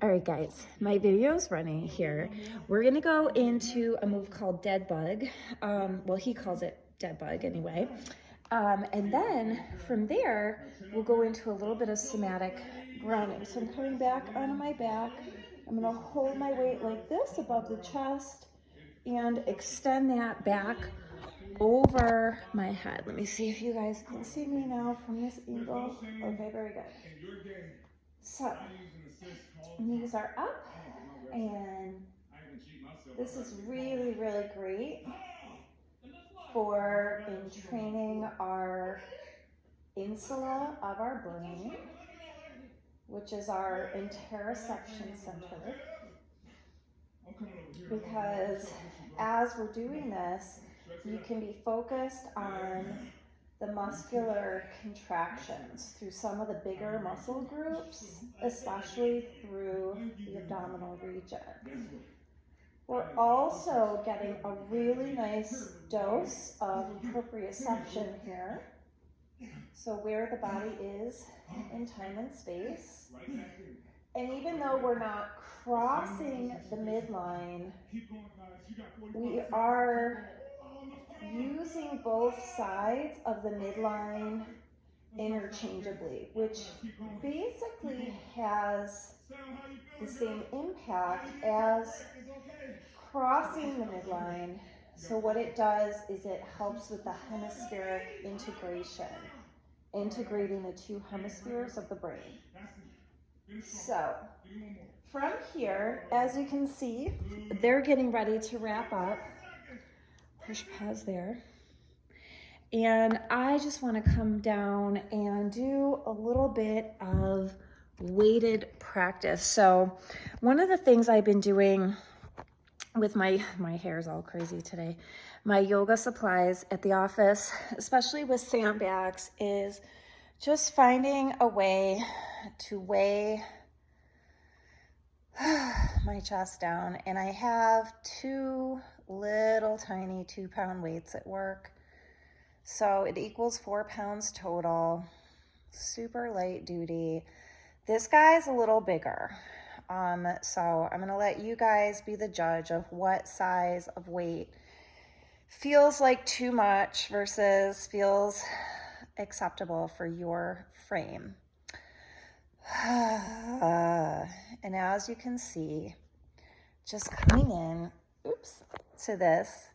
All right, guys, my video's running here. We're gonna go into a move called dead bug. Well, he calls it dead bug anyway. And then from there, we'll go into a little bit of somatic grounding. So I'm coming back onto my back. I'm gonna hold my weight like this above the chest and extend that back over my head. Let me see if you guys can see me now from this angle. Okay, very good. So, knees are up, and this is really, really great for in training our insula of our brain, which is our interoception center, because as we're doing this, you can be focused on the muscular contractions through some of the bigger muscle groups, especially through the abdominal region. We're also getting a really nice dose of proprioception here. So where the body is in time and space. And even though we're not crossing the midline, we are using both sides of the midline interchangeably, which basically has the same impact as crossing the midline. So what it does is it helps with the hemispheric integration, integrating the two hemispheres of the brain. So from here, as you can see, they're getting ready to wrap up. Push pause there. And I just want to come down and do a little bit of weighted practice. So one of the things I've been doing with my hair's all crazy today, my yoga supplies at the office, especially with sandbags, is just finding a way to weigh my chest down. And I have two little tiny 2-pound weights at work. So it equals 4 pounds total, super light duty. This guy's a little bigger. So I'm gonna let you guys be the judge of what size of weight feels like too much versus feels acceptable for your frame. And as you can see, just coming in, to this,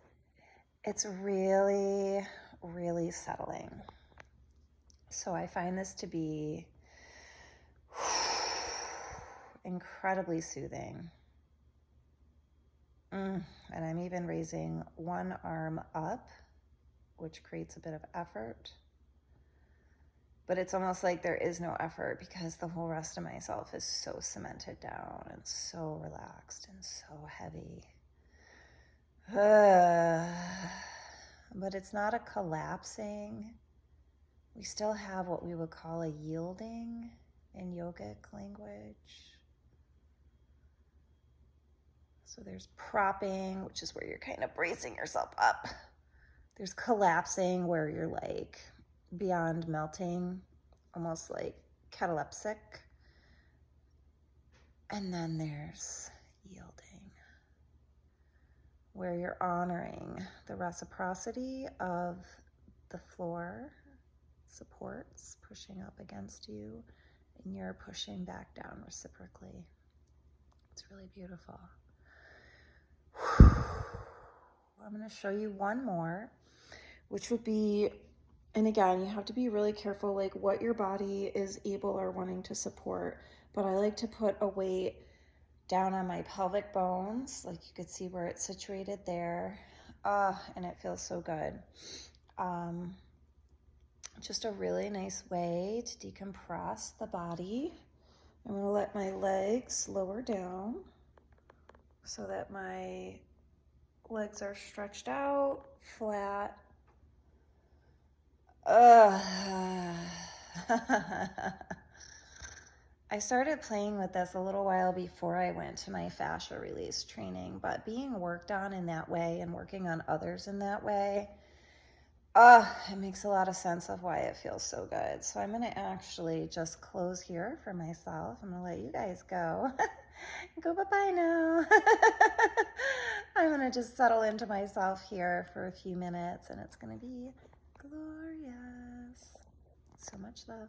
it's really, really settling. So I find this to be incredibly soothing. And I'm even raising one arm up, which creates a bit of effort. But it's almost like there is no effort because the whole rest of myself is so cemented down and so relaxed and so heavy. But it's not a collapsing. We still have what we would call a yielding in yogic language. So there's propping, which is where you're kind of bracing yourself up. There's collapsing, where you're like beyond melting, almost like cataleptic. And then there's yielding, where you're honoring the reciprocity of the floor, supports pushing up against you, and you're pushing back down reciprocally. It's really beautiful. I'm going to show you one more, which would be, and again, you have to be really careful like what your body is able or wanting to support, but I like to put a weight down on my pelvic bones, like you could see where it's situated there, and it feels so good. Just a really nice way to decompress the body. I'm going to let my legs lower down so that my legs are stretched out, flat. I started playing with this a little while before I went to my fascia release training, but being worked on in that way and working on others in that way, It makes a lot of sense of why it feels so good. So I'm going to actually just close here for myself. I'm going to let you guys go. Go bye-bye now. I'm going to just settle into myself here for a few minutes, and it's going to be glorious. So much love.